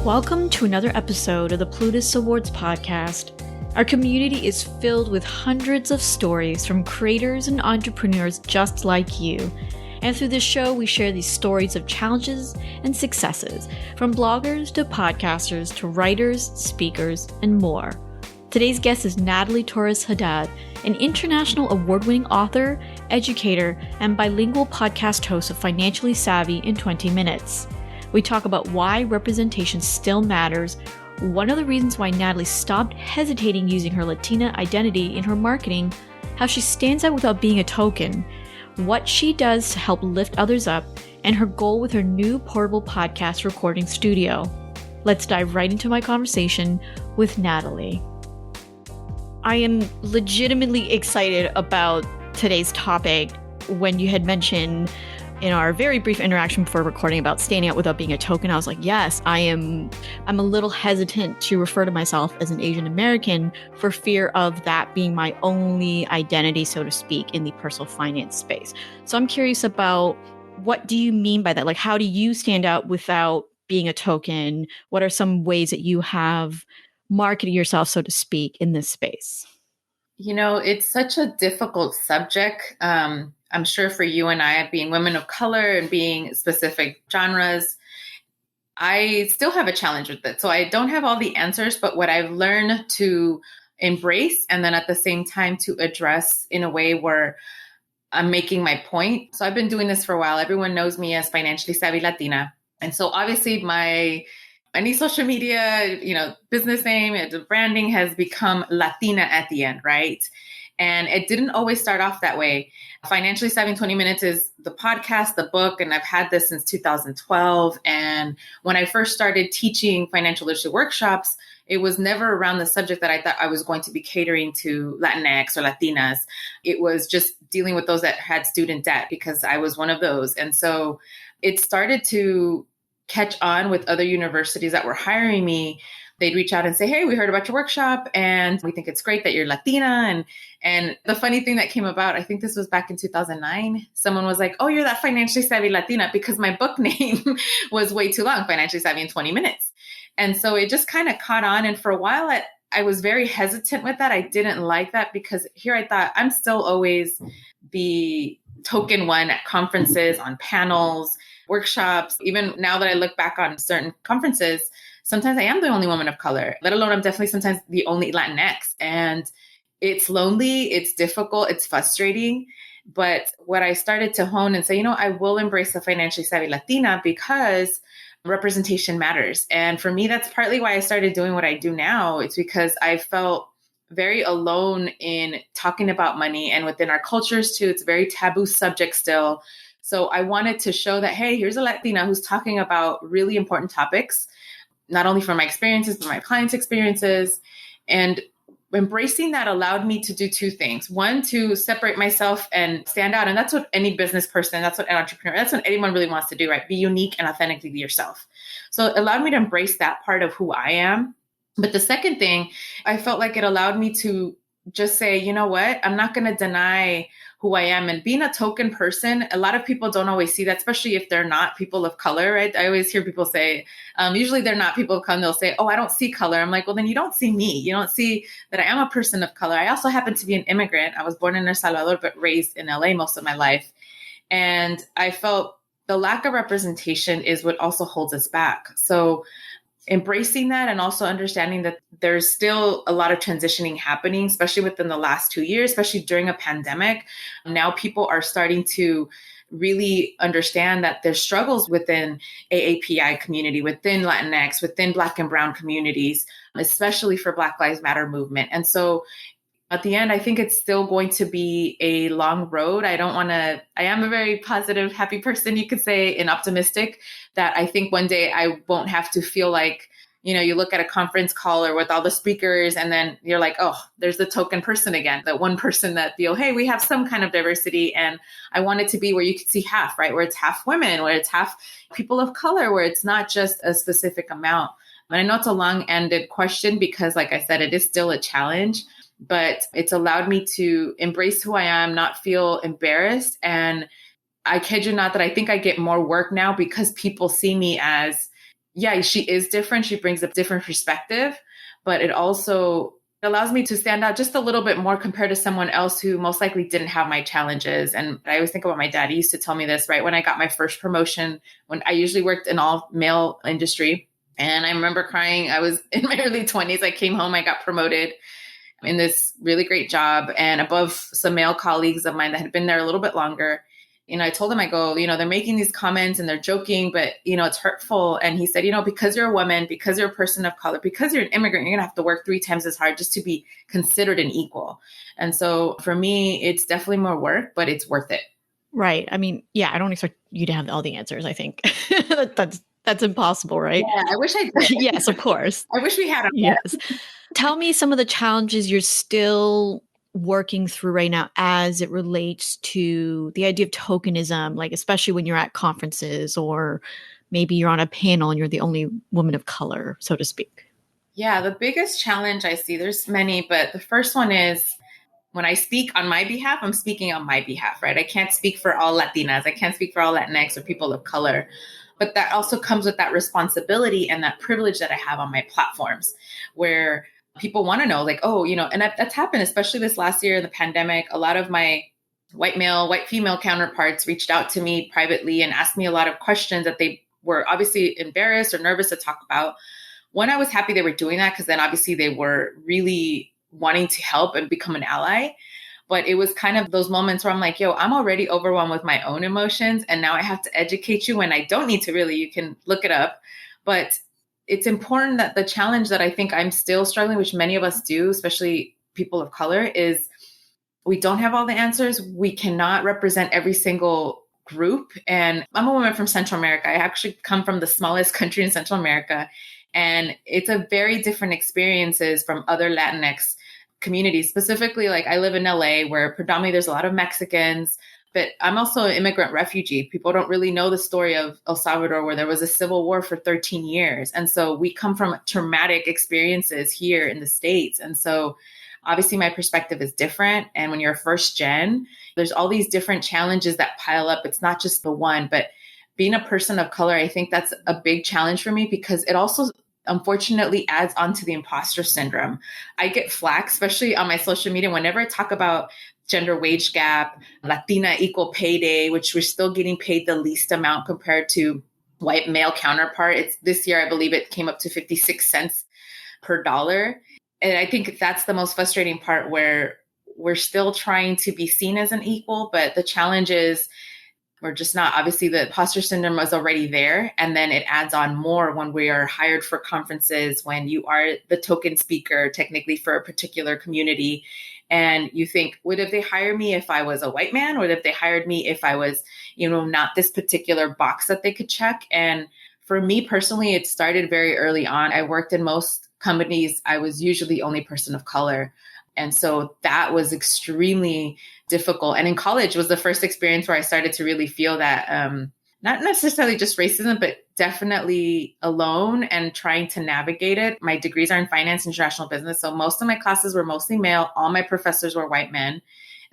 Welcome to another episode of the Plutus Awards Podcast. Our community is filled with hundreds of stories from creators and entrepreneurs just like you. And through this show, we share these stories of challenges and successes, from bloggers to podcasters to writers, speakers, and more. Today's guest is Natalie Torres-Haddad, an international award-winning author, educator, and bilingual podcast host of Financially Savvy in 20 Minutes. We talk about why representation still matters, one of the reasons why Natalie stopped hesitating using her Latina identity in her marketing, how she stands out without being a token, what she does to help lift others up, and her goal with her new portable podcast recording studio. Let's dive right into my conversation with Natalie. I am legitimately excited about today's topic. When you had mentioned in our very brief interaction before recording about standing out without being a token, I was like, yes, I'm a little hesitant to refer to myself as an Asian American for fear of that being my only identity, so to speak, in the personal finance space. So I'm curious about, what do you mean by that? Like, how do you stand out without being a token? What are some ways that you have marketed yourself, so to speak, in this space? You know, it's such a difficult subject. I'm sure for you and I, being women of color and being specific genres, I still have a challenge with it. So I don't have all the answers, but what I've learned to embrace and then at the same time to address in a way where I'm making my point. So I've been doing this for a while. Everyone knows me as Financially Savvy Latina. And so obviously any social media, business name, the branding has become Latina at the end, right? And it didn't always start off that way. Financially Savvy in 20 Minutes is the podcast, the book, and I've had this since 2012. And when I first started teaching financial literacy workshops, it was never around the subject that I thought I was going to be catering to Latinx or Latinas. It was just dealing with those that had student debt, because I was one of those. And so it started to catch on with other universities that were hiring me. They'd reach out and say, hey, we heard about your workshop and we think it's great that you're Latina. And the funny thing that came about, I think this was back in 2009, someone was like, oh, you're that Financially Savvy Latina, because my book name was way too long, Financially Savvy in 20 Minutes. And so it just kind of caught on. And for a while, I was very hesitant with that. I didn't like that, because here I thought I'm still always the token one at conferences, on panels, workshops. Even now that I look back on certain conferences, sometimes I am the only woman of color, let alone I'm definitely sometimes the only Latinx. And it's lonely, it's difficult, it's frustrating. But what I started to hone and say, I will embrace the Financially Savvy Latina because representation matters. And for me, that's partly why I started doing what I do now. It's because I felt very alone in talking about money. And within our cultures too, it's a very taboo subject still. So I wanted to show that, hey, here's a Latina who's talking about really important topics, not only from my experiences, but my clients' experiences. And embracing that allowed me to do two things. One, to separate myself and stand out. And that's what any business person, that's what an entrepreneur, that's what anyone really wants to do, right? Be unique and authentically be yourself. So it allowed me to embrace that part of who I am. But the second thing, I felt like it allowed me to just say, you know what, I'm not going to deny who I am. And being a token person, a lot of people don't always see that, especially if they're not people of color, right? I always hear people say, usually they're not people of color, they'll say, oh, I don't see color. I'm like, well, then you don't see me. You don't see that I am a person of color. I also happen to be an immigrant. I was born in El Salvador, but raised in LA most of my life. And I felt the lack of representation is what also holds us back. So embracing that, and also understanding that there's still a lot of transitioning happening, especially within the last 2 years, especially during a pandemic. Now people are starting to really understand that there's struggles within AAPI community, within Latinx, within Black and Brown communities, especially for Black Lives Matter movement. And so at the end, I think it's still going to be a long road. I am a very positive, happy person, you could say, and optimistic, that I think one day I won't have to feel like, you look at a conference call or with all the speakers and then you're like, oh, there's the token person again, that one person that feel, hey, we have some kind of diversity. And I want it to be where you could see half, right? Where it's half women, where it's half people of color, where it's not just a specific amount. And I know it's a long-ended question because, like I said, it is still a challenge. But it's allowed me to embrace who I am, not feel embarrassed. And I kid you not that I think I get more work now because people see me as yeah, she is different. She brings a different perspective, but it also allows me to stand out just a little bit more compared to someone else who most likely didn't have my challenges. And I always think about my dad. He used to tell me this right when I got my first promotion, when I usually worked in all male industry. And I remember crying. I was in my early 20s. I came home, I got promoted in this really great job and above some male colleagues of mine that had been there a little bit longer. I told him, I go, they're making these comments and they're joking, but, it's hurtful. And he said, because you're a woman, because you're a person of color, because you're an immigrant, you're going to have to work 3 times as hard just to be considered an equal. And so for me, it's definitely more work, but it's worth it. Right. I mean, yeah, I don't expect you to have all the answers, I think. That's impossible, right? Yeah, I wish I did. Yes, of course. I wish we had them. Yes. Tell me some of the challenges you're still working through right now as it relates to the idea of tokenism, like especially when you're at conferences or maybe you're on a panel and you're the only woman of color, so to speak. Yeah, the biggest challenge I see, there's many, but the first one is when I speak on my behalf, I'm speaking on my behalf, right? I can't speak for all Latinas. I can't speak for all Latinx or people of color. But that also comes with that responsibility and that privilege that I have on my platforms where people want to know, like, oh, and that's happened, especially this last year in the pandemic. A lot of my white female counterparts reached out to me privately and asked me a lot of questions that they were obviously embarrassed or nervous to talk about. One, I was happy they were doing that because then obviously they were really wanting to help and become an ally. But it was kind of those moments where I'm like, yo, I'm already overwhelmed with my own emotions. And now I have to educate you when I don't need to really. You can look it up. But it's important that the challenge that I think I'm still struggling, which many of us do, especially people of color, is we don't have all the answers. We cannot represent every single group. And I'm a woman from Central America. I actually come from the smallest country in Central America. And it's a very different experiences from other Latinx communities. Specifically, like I live in LA where predominantly there's a lot of Mexicans, but I'm also an immigrant refugee. People don't really know the story of El Salvador where there was a civil war for 13 years. And so we come from traumatic experiences here in the States. And so obviously my perspective is different. And when you're a first gen, there's all these different challenges that pile up. It's not just the one, but being a person of color, I think that's a big challenge for me because it also unfortunately adds on to the imposter syndrome. I get flack, especially on my social media, whenever I talk about gender wage gap, Latina equal pay day, which we're still getting paid the least amount compared to white male counterpart. It's this year, I believe it came up to 56 cents per dollar. And I think that's the most frustrating part where we're still trying to be seen as an equal, but the challenge is we're just not. Obviously, the imposter syndrome is already there. And then it adds on more when we are hired for conferences, when you are the token speaker, technically for a particular community. And you think, would if they hire me if I was a white man? Or if they hired me if I was, not this particular box that they could check? And for me personally, it started very early on. I worked in most companies. I was usually the only person of color. And so that was extremely difficult. And in college was the first experience where I started to really feel that, not necessarily just racism, but definitely alone and trying to navigate it. My degrees are in finance and international business. So most of my classes were mostly male. All my professors were white men.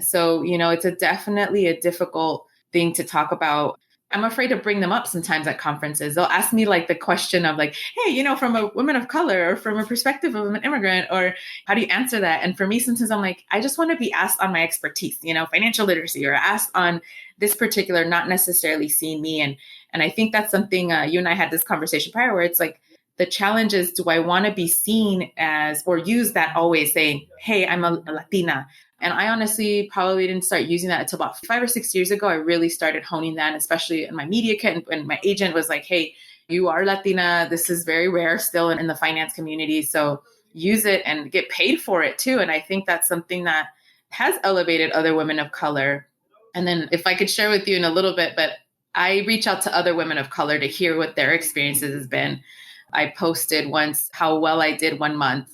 So, it's definitely a difficult thing to talk about. I'm afraid to bring them up sometimes at conferences. They'll ask me like the question of like, hey, from a woman of color or from a perspective of an immigrant, or how do you answer that? And for me, sometimes I'm like, I just want to be asked on my expertise, financial literacy, or asked on this particular, not necessarily seeing me. And I think that's something you and I had this conversation prior where it's like, the challenge is, do I want to be seen as, or use that always saying, hey, I'm a Latina. And I honestly probably didn't start using that until about 5 or 6 years ago. I really started honing that, especially in my media kit. And my agent was like, hey, you are Latina. This is very rare still in the finance community. So use it and get paid for it too. And I think that's something that has elevated other women of color. And then if I could share with you in a little bit, but I reach out to other women of color to hear what their experiences has been. I posted once how well I did 1 month.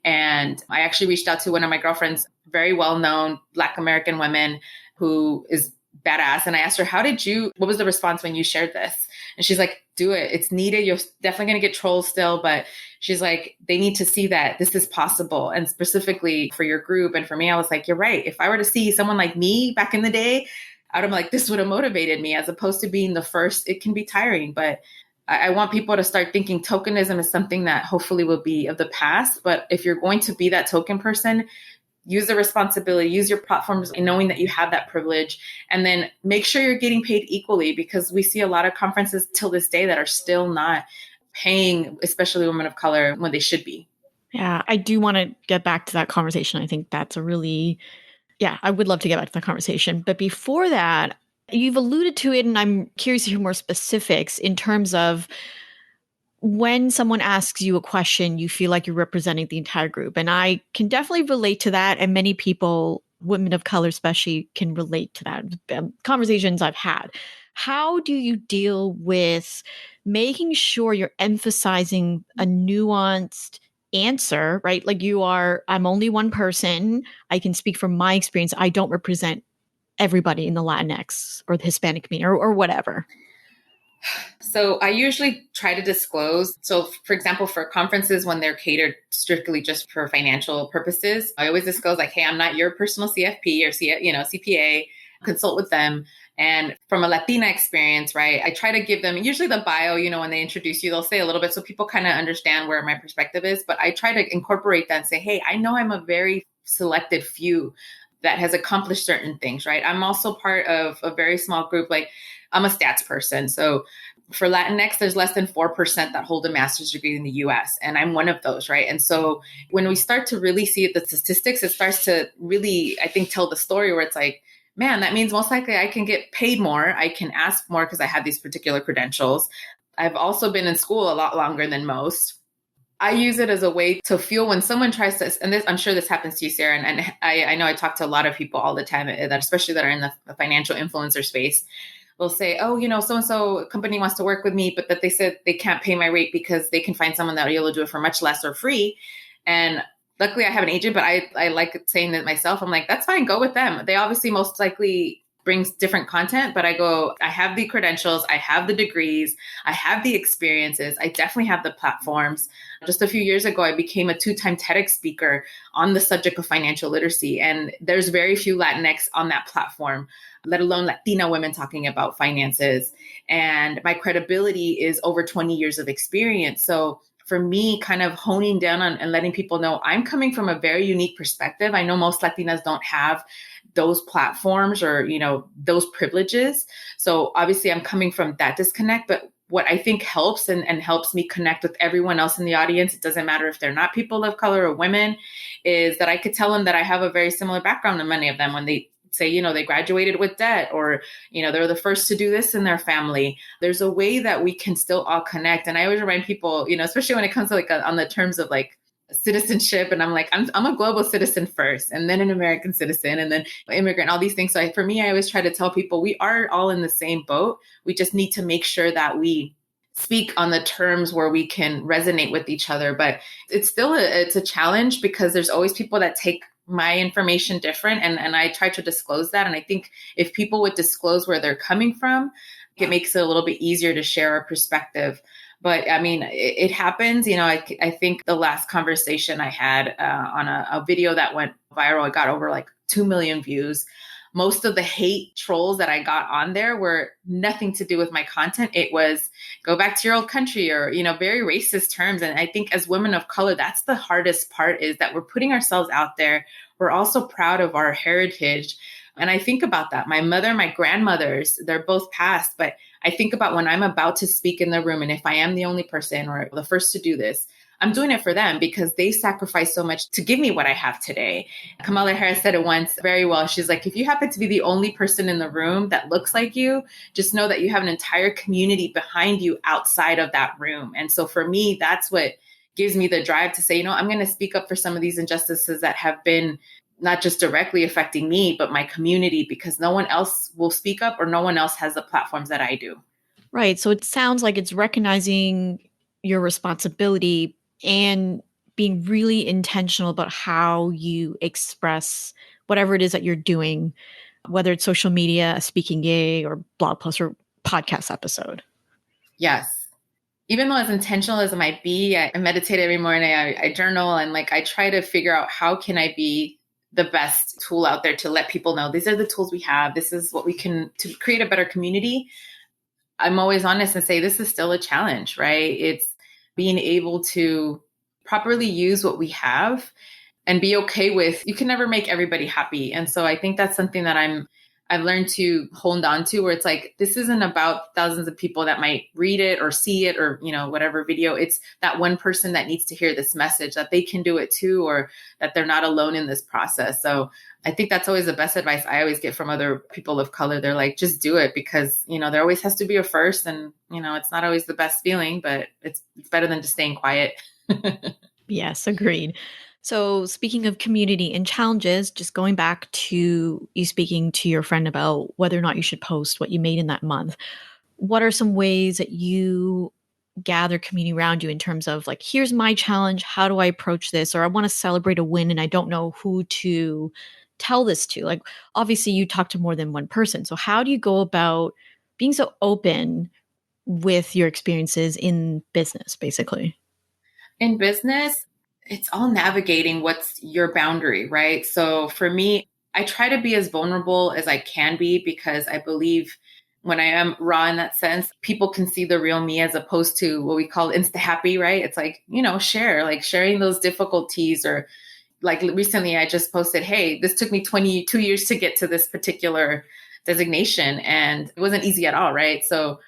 And I actually reached out to one of my girlfriends, very well-known Black American women who is badass. And I asked her, what was the response when you shared this? And she's like, do it. It's needed. You're definitely going to get trolls still. But she's like, they need to see that this is possible. And specifically for your group. And for me, I was like, you're right. If I were to see someone like me back in the day, I would have like, this would have motivated me, as opposed to being the first. It can be tiring, but I want people to start thinking tokenism is something that hopefully will be of the past. But if you're going to be that token person, use the responsibility, use your platforms and knowing that you have that privilege, and then make sure you're getting paid equally, because we see a lot of conferences till this day that are still not paying, especially women of color, when they should be. Yeah, I do want to get back to that conversation. I think that's I would love to get back to that conversation. But before that, you've alluded to it, and I'm curious to hear more specifics in terms of when someone asks you a question, you feel like you're representing the entire group. And I can definitely relate to that. And many people, women of color especially, can relate to that. Conversations I've had. How do you deal with making sure you're emphasizing a nuanced answer, right? Like I'm only one person. I can speak from my experience. I don't represent everybody in the Latinx or the Hispanic community or whatever. So I usually try to disclose. So for example, for conferences when they're catered strictly just for financial purposes, I always disclose like, hey, I'm not your personal CFP or CPA, consult with them. And from a Latina experience, right, I try to give them usually the bio, when they introduce you, they'll say a little bit so people kind of understand where my perspective is. But I try to incorporate that and say, hey, I know I'm a very selected few that has accomplished certain things, right? I'm also part of a very small group. Like I'm a stats person. So for Latinx, there's less than 4% that hold a master's degree in the US. And I'm one of those, right? And so when we start to really see the statistics, it starts to really, I think, tell the story where it's like, man, that means most likely I can get paid more. I can ask more because I have these particular credentials. I've also been in school a lot longer than most. I use it as a way to feel when someone tries to, and this, I'm sure this happens to you, Sarah, and I know I talk to a lot of people all the time, that especially that are in the financial influencer space, will say, oh, so-and-so company wants to work with me, but that they said they can't pay my rate because they can find someone that will be able to do it for much less or free. And luckily I have an agent, but I like saying that myself. I'm like, that's fine, go with them. They obviously most likely brings different content, but I have the credentials, I have the degrees, I have the experiences, I definitely have the platforms. Just a few years ago, I became a 2-time TEDx speaker on the subject of financial literacy. And there's very few Latinx on that platform, let alone Latina women talking about finances. And my credibility is over 20 years of experience. So for me, kind of honing down on and letting people know I'm coming from a very unique perspective. I know most Latinas don't have those platforms or, those privileges. So obviously I'm coming from that disconnect, but what I think helps and helps me connect with everyone else in the audience, it doesn't matter if they're not people of color or women, is that I could tell them that I have a very similar background to many of them when they say, they graduated with debt or, they're the first to do this in their family. There's a way that we can still all connect. And I always remind people, especially when it comes to on the terms of citizenship. And I'm like, I'm a global citizen first, and then an American citizen, and then immigrant, all these things. So for me, I always try to tell people we are all in the same boat. We just need to make sure that we speak on the terms where we can resonate with each other. But it's still it's a challenge because there's always people that take my information different. And I try to disclose that. And I think if people would disclose where they're coming from, it makes it a little bit easier to share our perspective. But I mean, it happens. I think the last conversation I had on a video that went viral, it got over 2 million views. Most of the hate trolls that I got on there were nothing to do with my content. It was go back to your old country or, very racist terms. And I think as women of color, that's the hardest part, is that we're putting ourselves out there. We're also proud of our heritage. And I think about that. My mother, my grandmothers, they're both passed, but I think about when I'm about to speak in the room, and if I am the only person or the first to do this, I'm doing it for them because they sacrificed so much to give me what I have today. Kamala Harris said it once very well. She's like, if you happen to be the only person in the room that looks like you, just know that you have an entire community behind you outside of that room. And so for me, that's what gives me the drive to say, I'm going to speak up for some of these injustices that have been not just directly affecting me, but my community, because no one else will speak up or no one else has the platforms that I do. Right. So it sounds like it's recognizing your responsibility and being really intentional about how you express whatever it is that you're doing, whether it's social media, a speaking gig, or blog post or podcast episode. Yes. Even though as intentional as it might be, I meditate every morning, I journal, and I try to figure out how can I be the best tool out there to let people know these are the tools we have. This is what we can to create a better community. I'm always honest and say, this is still a challenge, right? It's being able to properly use what we have and be okay with, you can never make everybody happy. And so I think that's something that I've learned to hold on to, where it's like, this isn't about thousands of people that might read it or see it or, whatever video. It's that one person that needs to hear this message, that they can do it too, or that they're not alone in this process. So I think that's always the best advice I always get from other people of color. They're like, just do it, because, there always has to be a first, and, it's not always the best feeling, but it's better than just staying quiet. Yes, agreed. So speaking of community and challenges, just going back to you speaking to your friend about whether or not you should post what you made in that month, what are some ways that you gather community around you in terms of like, here's my challenge, how do I approach this? Or I want to celebrate a win and I don't know who to tell this to. Like, obviously you talk to more than one person. So how do you go about being so open with your experiences in business, basically? In business, it's all navigating what's your boundary, right? So for me, I try to be as vulnerable as I can be, because I believe when I am raw in that sense, people can see the real me, as opposed to what we call insta happy, right? It's like, sharing those difficulties, or like recently I just posted, hey, this took me 22 years to get to this particular designation, and it wasn't easy at all, right? So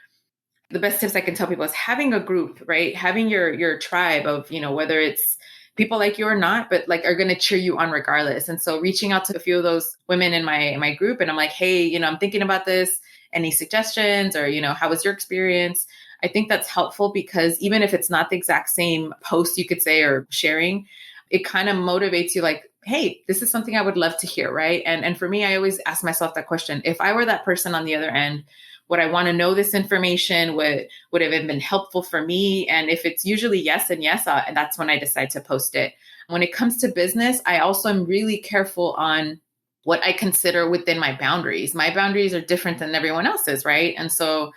the best tips I can tell people is having a group, right? Having your tribe of, whether it's people like you or not, but like are going to cheer you on regardless. And so reaching out to a few of those women in my group, and I'm like, hey, I'm thinking about this. Any suggestions, or, how was your experience? I think that's helpful, because even if it's not the exact same post, you could say, or sharing, it kind of motivates you, like, hey, this is something I would love to hear, right? And for me, I always ask myself that question. If I were that person on the other end, would I want to know this information? Would it have been helpful for me? And if it's usually yes and yes, and that's when I decide to post it. When it comes to business, I also am really careful on what I consider within my boundaries. My boundaries are different than everyone else's, right? And so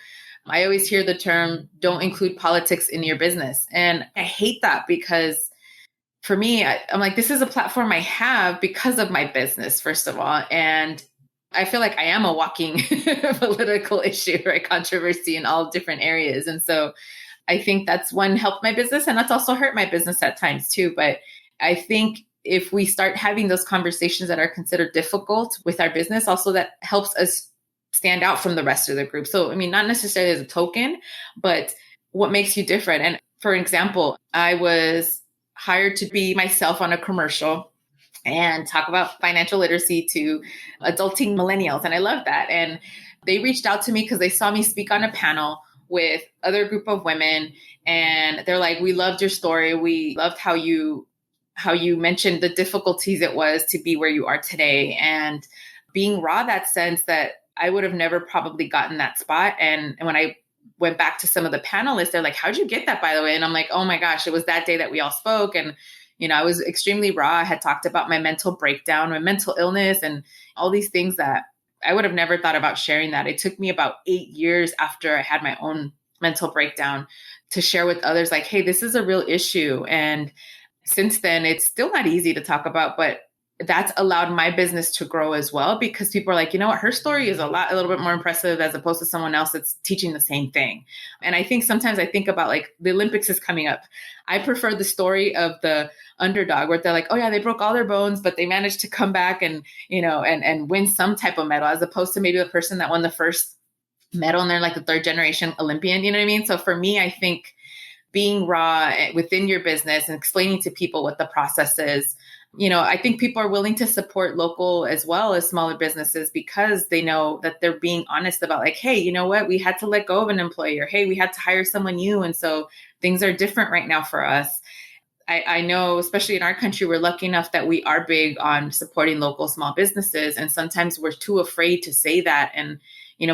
I always hear the term, don't include politics in your business. And I hate that, because for me, I'm like, this is a platform I have because of my business, first of all. And I feel like I am a walking political issue, right? Controversy in all different areas. And so I think that's one, helped my business, and that's also hurt my business at times too. But I think if we start having those conversations that are considered difficult with our business, also that helps us stand out from the rest of the group. So, I mean, not necessarily as a token, but what makes you different. And for example, I was hired to be myself on a commercial and talk about financial literacy to adulting millennials. And I love that. And they reached out to me because they saw me speak on a panel with other group of women. And they're like, we loved your story. We loved how you mentioned the difficulties it was to be where you are today. And being raw, that sense that I would have never probably gotten that spot. And when I went back to some of the panelists, they're like, how'd you get that, by the way? And I'm like, oh my gosh, it was that day that we all spoke. And I was extremely raw. I had talked about my mental breakdown, my mental illness, and all these things that I would have never thought about sharing that. It took me about 8 years after I had my own mental breakdown to share with others, like, hey, this is a real issue. And since then, it's still not easy to talk about, but that's allowed my business to grow as well, because people are like, you know what, her story is a little bit more impressive as opposed to someone else that's teaching the same thing. And I think sometimes I think about, like, the Olympics is coming up. I prefer the story of the underdog, where they're like, oh yeah, they broke all their bones, but they managed to come back and, and win some type of medal, as opposed to maybe the person that won the first medal and they're like the third generation Olympian, you know what I mean? So for me, I think being raw within your business and explaining to people what the process is, I think people are willing to support local as well as smaller businesses, because they know that they're being honest about, like, hey, you know what, we had to let go of an employee, or hey, we had to hire someone new. And so things are different right now for us. I know, especially in our country, we're lucky enough that we are big on supporting local small businesses. And sometimes we're too afraid to say that. And,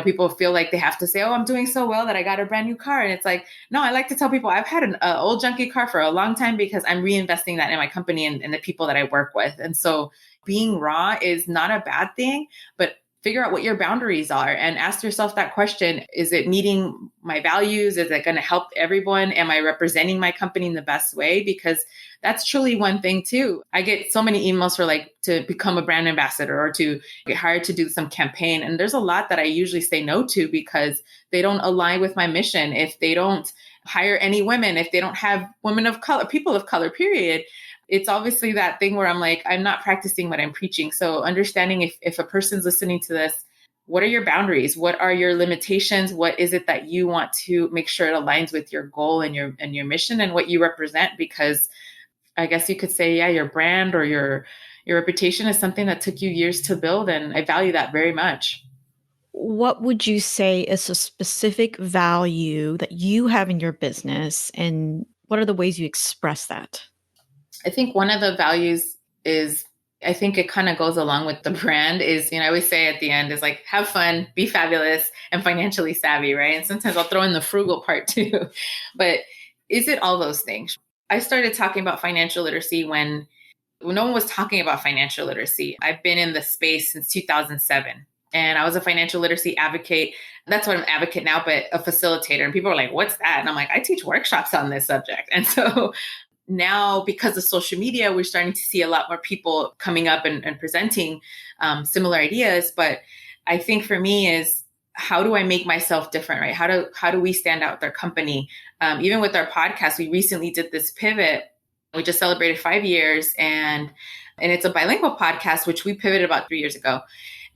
people feel like they have to say, oh, I'm doing so well that I got a brand new car. And it's like, no, I like to tell people I've had an old junky car for a long time, because I'm reinvesting that in my company and the people that I work with. And so being raw is not a bad thing, but figure out what your boundaries are and ask yourself that question. Is it meeting my values? Is it going to help everyone? Am I representing my company in the best way? Because that's truly one thing too. I get so many emails for like to become a brand ambassador or to get hired to do some campaign. And there's a lot that I usually say no to because they don't align with my mission. If they don't hire any women, if they don't have women of color, people of color, period, it's obviously that thing where I'm like, I'm not practicing what I'm preaching. So understanding if a person's listening to this, what are your boundaries? What are your limitations? What is it that you want to make sure it aligns with your goal and your mission and what you represent? Because I guess you could say, yeah, your brand or your reputation is something that took you years to build. And I value that very much. What would you say is a specific value that you have in your business, and what are the ways you express that? I think one of the values is, I think it kind of goes along with the brand is, I always say at the end is like, have fun, be fabulous, and financially savvy, right? And sometimes I'll throw in the frugal part too. But is it all those things? I started talking about financial literacy when no one was talking about financial literacy. I've been in the space since 2007. And I was a financial literacy advocate. That's what I'm an advocate now, but a facilitator. And people are like, what's that? And I'm like, I teach workshops on this subject. And so now, because of social media, we're starting to see a lot more people coming up and presenting similar ideas. But I think for me is, how do I make myself different, right? How do we stand out with our company? Even with our podcast, we recently did this pivot. We just celebrated 5 years, and it's a bilingual podcast, which we pivoted about 3 years ago.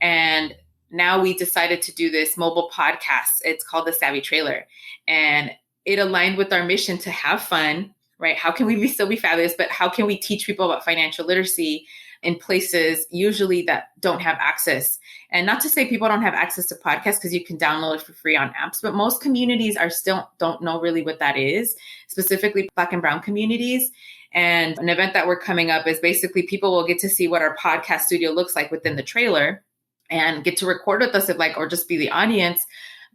And now we decided to do this mobile podcast. It's called The Savvy Trailer. And it aligned with our mission to have fun, right? How can we still be fabulous, but how can we teach people about financial literacy in places usually that don't have access? And not to say people don't have access to podcasts, because you can download it for free on apps, but most communities are still don't know really what that is, specifically Black and Brown communities. And an event that we're coming up is basically people will get to see what our podcast studio looks like within the trailer and get to record with us or just be the audience.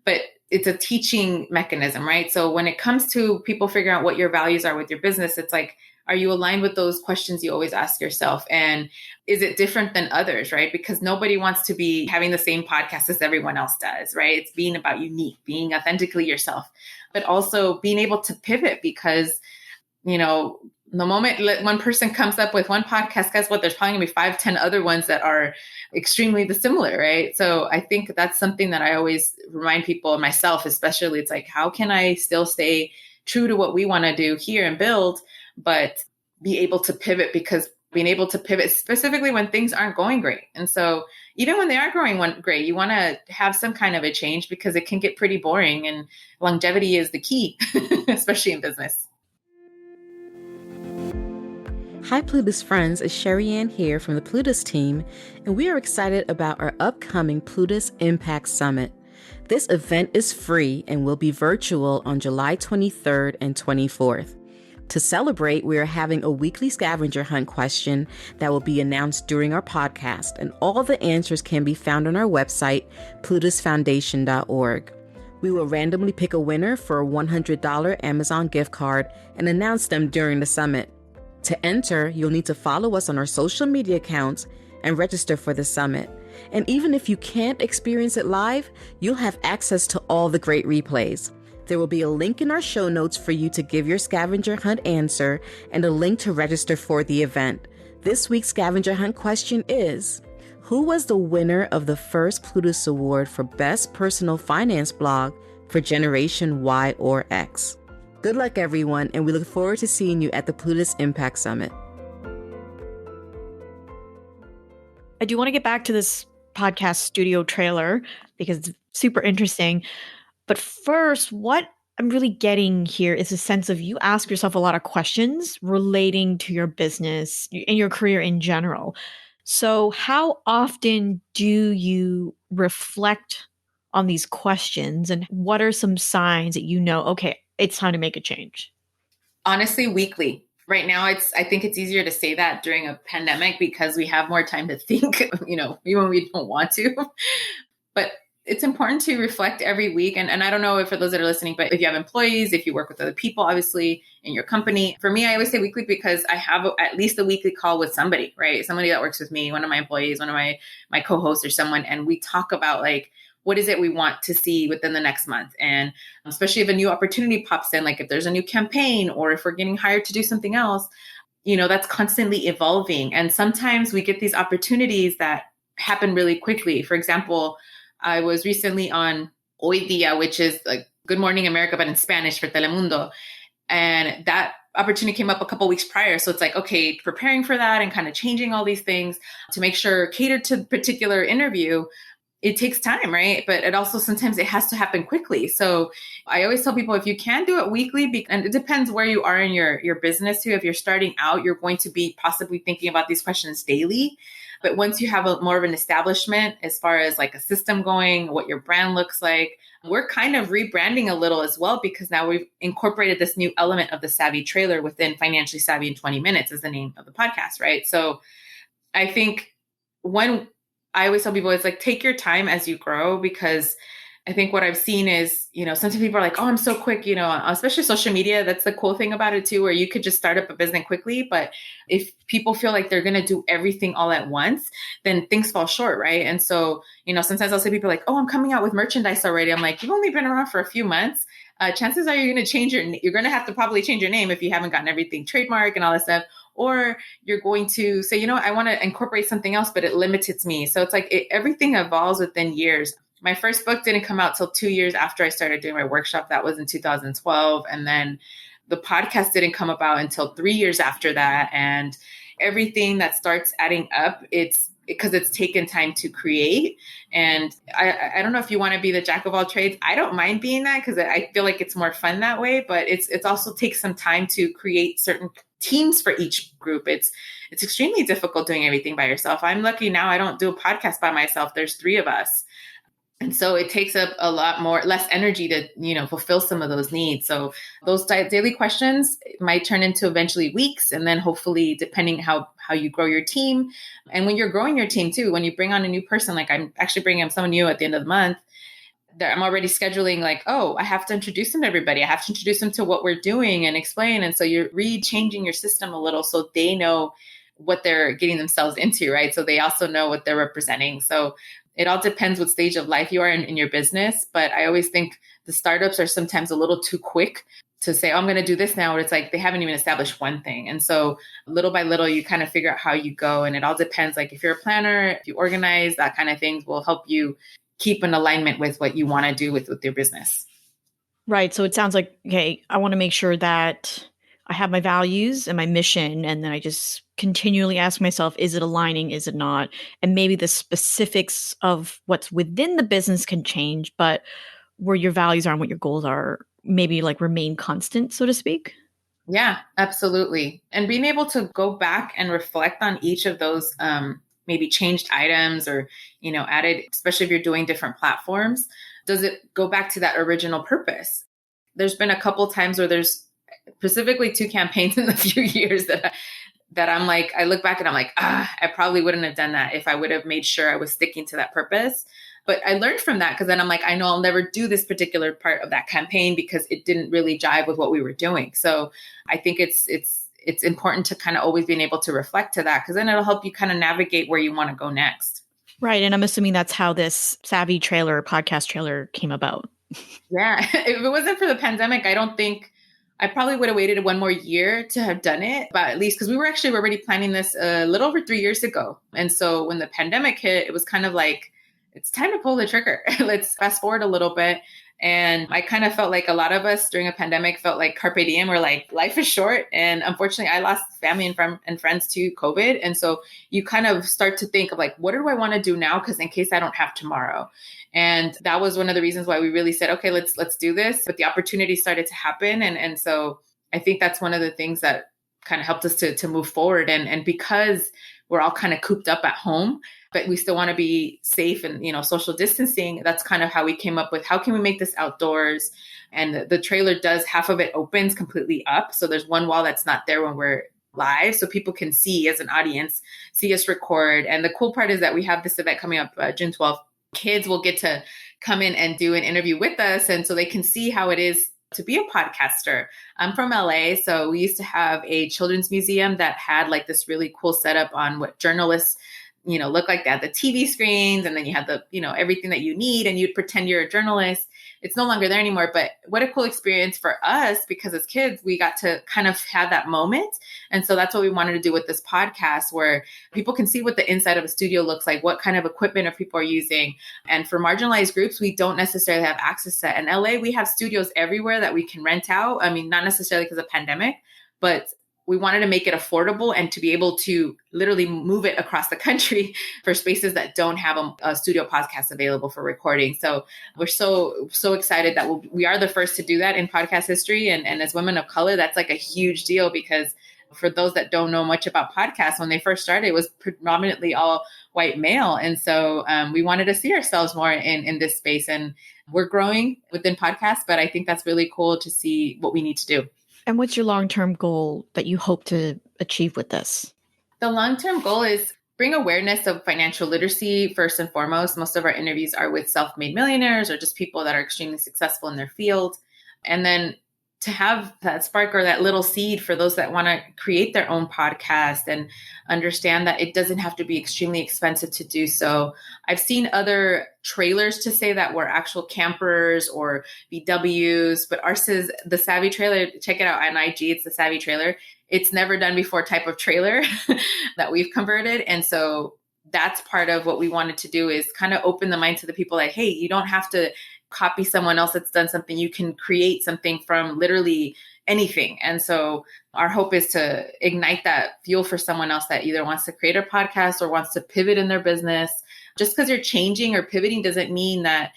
But it's a teaching mechanism, right? So when it comes to people figuring out what your values are with your business, it's like, are you aligned with those questions you always ask yourself? And is it different than others, right? Because nobody wants to be having the same podcast as everyone else does, right? It's being about unique, being authentically yourself, but also being able to pivot because, the moment one person comes up with one podcast, guess what? There's probably gonna be 5, 10 other ones that are extremely dissimilar, right? So I think that's something that I always remind people, and myself especially. It's like, how can I still stay true to what we want to do here and build, but be able to pivot? Because being able to pivot specifically when things aren't going great. And so even when they are going great, you want to have some kind of a change because it can get pretty boring, and longevity is the key, especially in business. Hi Plutus friends, it's Sherry Ann here from the Plutus team, and we are excited about our upcoming Plutus Impact Summit. This event is free and will be virtual on July 23rd and 24th. To celebrate, we are having a weekly scavenger hunt question that will be announced during our podcast, and all the answers can be found on our website, plutusfoundation.org. We will randomly pick a winner for a $100 Amazon gift card and announce them during the summit. To enter, you'll need to follow us on our social media accounts and register for the summit. And even if you can't experience it live, you'll have access to all the great replays. There will be a link in our show notes for you to give your scavenger hunt answer and a link to register for the event. This week's scavenger hunt question is, who was the winner of the first Plutus Award for Best Personal Finance Blog for Generation Y or X? Good luck, everyone, and we look forward to seeing you at the Plutus Impact Summit. I do want to get back to this podcast studio trailer because it's super interesting. But first, what I'm really getting here is a sense of you ask yourself a lot of questions relating to your business and your career in general. So how often do you reflect on these questions, and what are some signs that okay, it's time to make a change? Honestly, weekly. Right now, I think it's easier to say that during a pandemic because we have more time to think, even when we don't want to. But it's important to reflect every week. And I don't know if for those that are listening, but if you have employees, if you work with other people, obviously in your company, for me, I always say weekly because I have at least a weekly call with somebody, right? Somebody that works with me, one of my employees, one of my co-hosts or someone. And we talk about like, what is it we want to see within the next month? And especially if a new opportunity pops in, like if there's a new campaign or if we're getting hired to do something else, that's constantly evolving. And sometimes we get these opportunities that happen really quickly. For example, I was recently on Hoy Dia, which is like Good Morning America, but in Spanish for Telemundo. And that opportunity came up a couple of weeks prior. So it's like, okay, preparing for that and kind of changing all these things to make sure cater to the particular interview. It takes time, right? But it also sometimes it has to happen quickly. So I always tell people if you can do it weekly, and it depends where you are in your business too. If you're starting out, you're going to be possibly thinking about these questions daily. But once you have more of an establishment as far as like a system going, what your brand looks like, we're kind of rebranding a little as well, because now we've incorporated this new element of the Savvy Trailer within Financially Savvy in 20 Minutes is the name of the podcast, right? So I think I always tell people it's like, take your time as you grow, because I think what I've seen is, sometimes people are like, oh, I'm so quick, especially social media. That's the cool thing about it too, where you could just start up a business quickly. But if people feel like they're going to do everything all at once, then things fall short. Right. And so, sometimes I'll say people like, oh, I'm coming out with merchandise already. I'm like, you've only been around for a few months. Chances are you're going to have to probably change your name if you haven't gotten everything trademark and all that stuff. Or you're going to say, I want to incorporate something else, but it limits me. So it's like everything evolves within years. My first book didn't come out till 2 years after I started doing my workshop. That was in 2012. And then the podcast didn't come about until 3 years after that. And everything that starts adding up, it's because it's taken time to create. And I don't know if you want to be the jack of all trades. I don't mind being that because I feel like it's more fun that way, but it's also takes some time to create certain teams for each group. It's extremely difficult doing everything by yourself. I'm lucky now I don't do a podcast by myself. There's 3 of us. And so it takes up less energy to, fulfill some of those needs. So those daily questions might turn into eventually weeks. And then hopefully, depending how you grow your team. And when you're growing your team too, when you bring on a new person, like I'm actually bringing on someone new at the end of the month, I'm already scheduling like, oh, I have to introduce them to everybody. I have to introduce them to what we're doing and explain. And so you're changing your system a little so they know what they're getting themselves into, right? So they also know what they're representing. So it all depends what stage of life you are in your business. But I always think the startups are sometimes a little too quick to say, oh, I'm going to do this now. Where it's like they haven't even established one thing. And so little by little, you kind of figure out how you go. And it all depends. Like if you're a planner, if you organize, that kind of things will help you keep in alignment with what you want to do with your business. Right. So it sounds like, okay, I want to make sure that I have my values and my mission, and then I just continually ask myself, is it aligning? Is it not? And maybe the specifics of what's within the business can change, but where your values are and what your goals are, maybe like remain constant, so to speak. Yeah, absolutely. And being able to go back and reflect on each of those maybe changed items or, added, especially if you're doing different platforms, does it go back to that original purpose? There's been a couple times where there's specifically 2 campaigns in a few years that I'm like, I look back and I'm like, I probably wouldn't have done that if I would have made sure I was sticking to that purpose. But I learned from that because then I'm like, I know I'll never do this particular part of that campaign because it didn't really jive with what we were doing. So I think it's important to kind of always being able to reflect to that, because then it'll help you kind of navigate where you want to go next. Right. And I'm assuming that's how this Savvy Trailer, podcast trailer came about. Yeah. If it wasn't for the pandemic, I don't think I probably would have waited 1 more year to have done it, but at least because we were actually already planning this a little over 3 years ago. And so when the pandemic hit, it was kind of like, it's time to pull the trigger. Let's fast forward a little bit. And I kind of felt like a lot of us during a pandemic felt like carpe diem. We're like, life is short. And unfortunately, I lost family and friends to COVID. And so you kind of start to think of like, what do I want to do now? Because in case I don't have tomorrow. And that was one of the reasons why we really said, okay, let's do this. But the opportunity started to happen. And so I think that's one of the things that kind of helped us to move forward. And because we're all kind of cooped up at home, but we still want to be safe and, social distancing, that's kind of how we came up with, how can we make this outdoors? And the trailer does, half of it opens completely up. So there's one wall that's not there when we're live. So people can see, as an audience, see us record. And the cool part is that we have this event coming up June 12th. Kids will get to come in and do an interview with us. And so they can see how it is to be a podcaster. I'm from LA. So we used to have a children's museum that had like this really cool setup on what journalists, look like. They had the TV screens, and then you had the, everything that you need, and you'd pretend you're a journalist. It's no longer there anymore, but what a cool experience for us, because as kids, we got to kind of have that moment. And so that's what we wanted to do with this podcast, where people can see what the inside of a studio looks like, what kind of equipment are people are using. And for marginalized groups, we don't necessarily have access to. In LA, we have studios everywhere that we can rent out. I mean, not necessarily because of pandemic, but we wanted to make it affordable and to be able to literally move it across the country for spaces that don't have a studio podcast available for recording. So we're so excited that we are the first to do that in podcast history. And as women of color, that's like a huge deal, because for those that don't know much about podcasts, when they first started, it was predominantly all white male. And so we wanted to see ourselves more in this space. And we're growing within podcasts, but I think that's really cool to see what we need to do. And what's your long-term goal that you hope to achieve with this? The long-term goal is bring awareness of financial literacy first and foremost. Most of our interviews are with self-made millionaires or just people that are extremely successful in their field. And then to have that spark or that little seed for those that want to create their own podcast and understand that it doesn't have to be extremely expensive to do so. I've seen other trailers to say that we're actual campers or VWs, but ours is the Savvy Trailer. Check it out on IG. It's the Savvy Trailer. It's never done before type of trailer that we've converted. And so that's part of what we wanted to do, is kind of open the mind to the people that, hey, you don't have to copy someone else that's done something. You can create something from literally anything. And so our hope is to ignite that fuel for someone else that either wants to create a podcast or wants to pivot in their business. Just because you're changing or pivoting doesn't mean that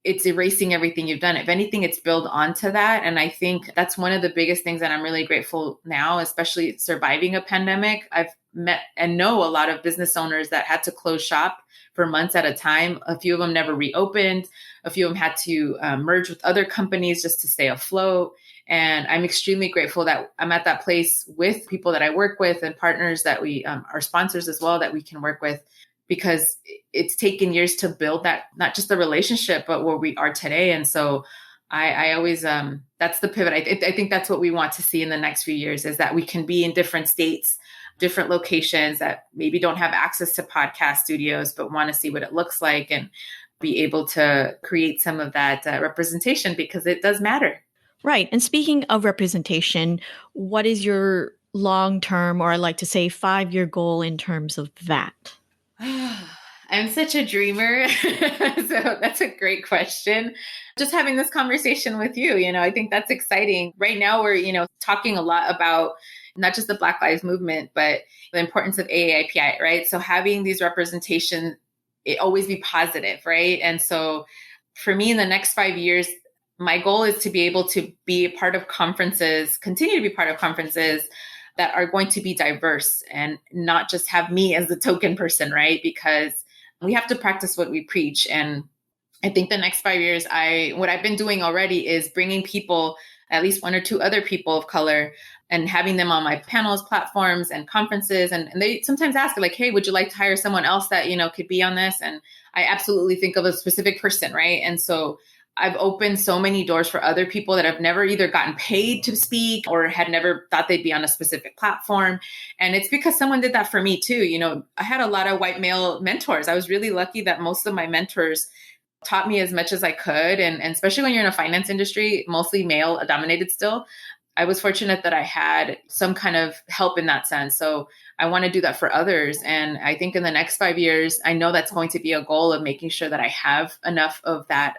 it's erasing everything you've done. If anything, it's built onto that. And I think that's one of the biggest things that I'm really grateful now, especially surviving a pandemic. I've met and know a lot of business owners that had to close shop for months at a time. A few of them never reopened. A few of them had to merge with other companies just to stay afloat. And I'm extremely grateful that I'm at that place with people that I work with and partners that we are sponsors as well, that we can work with, because it's taken years to build that, not just the relationship, but where we are today. And so I always, that's the pivot. I think that's what we want to see in the next few years, is that we can be in different states, different locations that maybe don't have access to podcast studios, but want to see what it looks like and be able to create some of that representation, because it does matter. Right. And speaking of representation, what is your long-term, or I like to say 5-year goal in terms of that? I'm such a dreamer. So that's a great question. Just having this conversation with you, I think that's exciting. Right now, we're, talking a lot about not just the Black Lives Movement, but the importance of AAPI, right? So having these representations, it always be positive, right? And so for me, in the next 5 years, my goal is to be able to be a part of conferences, continue to be part of conferences that are going to be diverse and not just have me as the token person, right? Because we have to practice what we preach. And I think the next 5 years, what I've been doing already is bringing people, at least 1 or 2 other people of color, and having them on my panels, platforms, and conferences. And they sometimes ask, like, hey, would you like to hire someone else that, could be on this? And I absolutely think of a specific person, right? And so I've opened so many doors for other people that have never either gotten paid to speak or had never thought they'd be on a specific platform. And it's because someone did that for me too. I had a lot of white male mentors. I was really lucky that most of my mentors taught me as much as I could. And especially when you're in a finance industry, mostly male dominated still, I was fortunate that I had some kind of help in that sense. So I want to do that for others. And I think in the next 5 years, I know that's going to be a goal of making sure that I have enough of that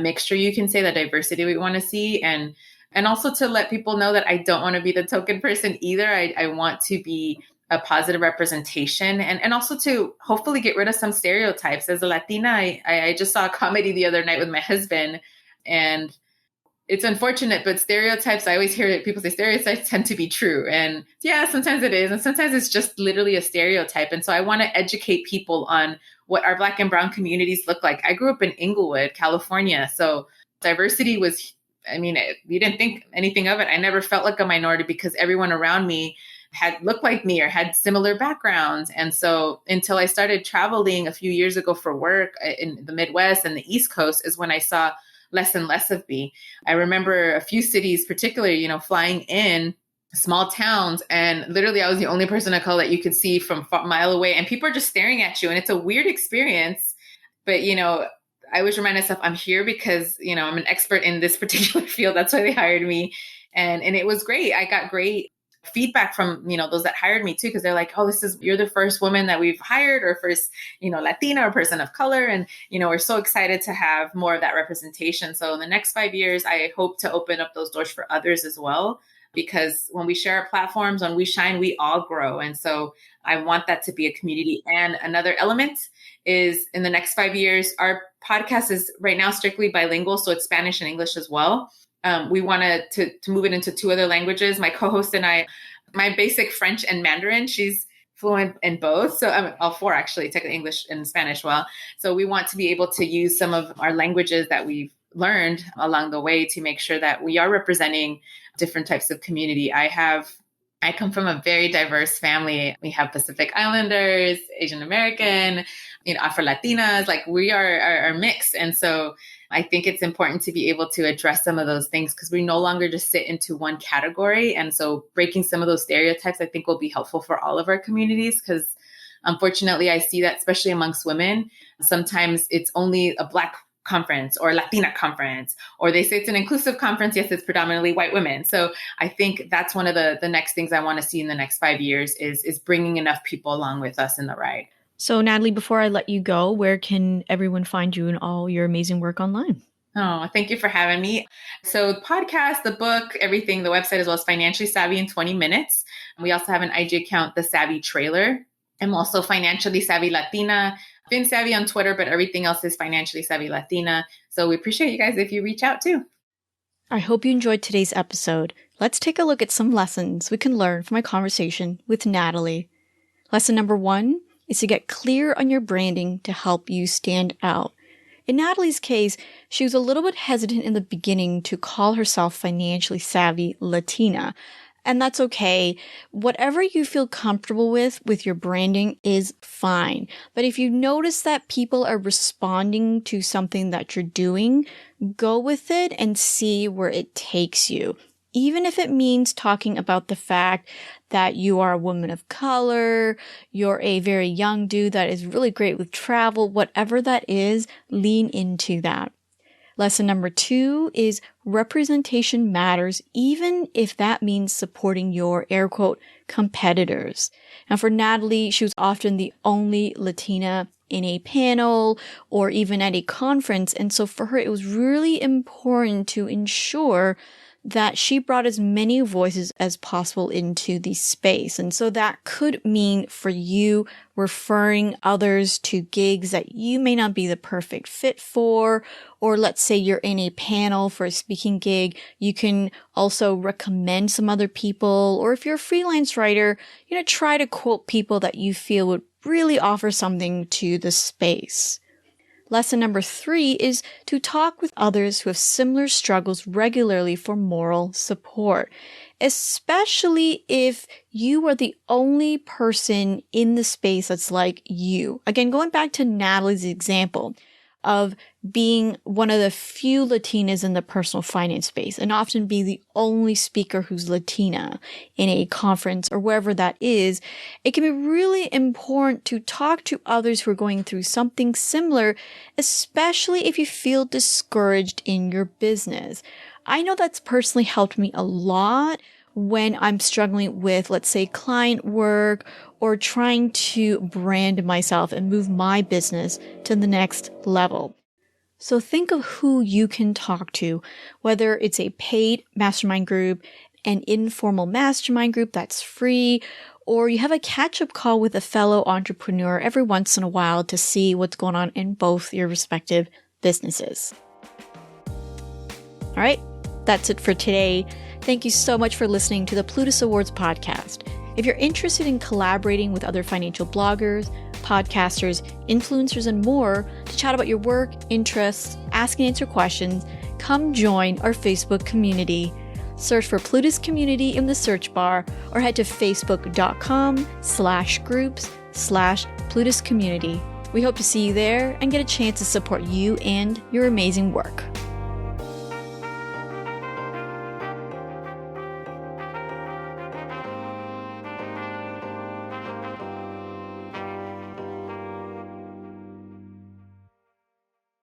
mixture, you can say, that diversity we want to see. And also to let people know that I don't want to be the token person either. I want to be a positive representation, and also to hopefully get rid of some stereotypes. As a Latina, I just saw a comedy the other night with my husband, and it's unfortunate, but stereotypes, I always hear people say stereotypes tend to be true. And yeah, sometimes it is. And sometimes it's just literally a stereotype. And so I want to educate people on what our Black and Brown communities look like. I grew up in Inglewood, California. So diversity was, you didn't think anything of it. I never felt like a minority because everyone around me had looked like me or had similar backgrounds. And so until I started traveling a few years ago for work in the Midwest and the East Coast is when I saw less and less of me. I remember a few cities, particularly, flying in small towns, and literally I was the only person of color that you could see from a mile away, and people are just staring at you. And it's a weird experience. But, I always remind myself I'm here because, I'm an expert in this particular field. That's why they hired me. And it was great. I got great feedback from, those that hired me too, because they're like, oh, you're the first woman that we've hired, or first, Latina or person of color. And, we're so excited to have more of that representation. So in the next 5 years, I hope to open up those doors for others as well, because when we share our platforms, when we shine, we all grow. And so I want that to be a community. And another element is in the next 5 years, our podcast is right now strictly bilingual. So it's Spanish and English as well. We wanted to move it into 2 other languages. My co-host and I, my basic French and Mandarin, she's fluent in both. So all 4 actually, technically English and Spanish well. So we want to be able to use some of our languages that we've learned along the way to make sure that we are representing different types of community. I come from a very diverse family. We have Pacific Islanders, Asian American, Afro-Latinas, like we are mixed. And so I think it's important to be able to address some of those things because we no longer just sit into one category. And so breaking some of those stereotypes, I think will be helpful for all of our communities, because unfortunately, I see that especially amongst women, sometimes it's only a Black conference or Latina conference, or they say it's an inclusive conference. Yes, it's predominantly white women. So I think that's one of the next things I want to see in the next 5 years is bringing enough people along with us in the ride. So Natalie, before I let you go, where can everyone find you and all your amazing work online? Oh, thank you for having me. So the podcast, the book, everything, the website, as well as Financially Savvy in 20 Minutes. We also have an IG account, The Savvy Trailer. I'm also Financially Savvy Latina. Been Savvy on Twitter, but everything else is Financially Savvy Latina. So we appreciate you guys if you reach out too. I hope you enjoyed today's episode. Let's take a look at some lessons we can learn from my conversation with Natalie. Lesson number 1 is to get clear on your branding to help you stand out. In Natalie's case, she was a little bit hesitant in the beginning to call herself Financially Savvy Latina. And that's okay. Whatever you feel comfortable with your branding is fine. But if you notice that people are responding to something that you're doing, go with it and see where it takes you. Even if it means talking about the fact that you are a woman of color, you're a very young dude that is really great with travel, whatever that is, lean into that. Lesson number 2 is representation matters, even if that means supporting your, air quote, competitors. And for Natalie, she was often the only Latina in a panel or even at a conference. And so for her, it was really important to ensure that she brought as many voices as possible into the space. And so that could mean for you referring others to gigs that you may not be the perfect fit for, or let's say you're in a panel for a speaking gig, you can also recommend some other people, or if you're a freelance writer, try to quote people that you feel would really offer something to the space. Lesson number 3 is to talk with others who have similar struggles regularly for moral support, especially if you are the only person in the space that's like you. Again, going back to Natalie's example of being one of the few Latinas in the personal finance space and often be the only speaker who's Latina in a conference or wherever that is, it can be really important to talk to others who are going through something similar, especially if you feel discouraged in your business. I know that's personally helped me a lot when I'm struggling with, let's say, client work or trying to brand myself and move my business to the next level. So think of who you can talk to, whether it's a paid mastermind group, an informal mastermind group that's free, or you have a catch-up call with a fellow entrepreneur every once in a while to see what's going on in both your respective businesses. All right, that's it for today. Thank you so much for listening to the Plutus Awards Podcast. If you're interested in collaborating with other financial bloggers, podcasters, influencers, and more to chat about your work, interests, ask and answer questions, come join our Facebook community. Search for Plutus Community in the search bar or head to facebook.com/groups/Plutus Community. We hope to see you there and get a chance to support you and your amazing work.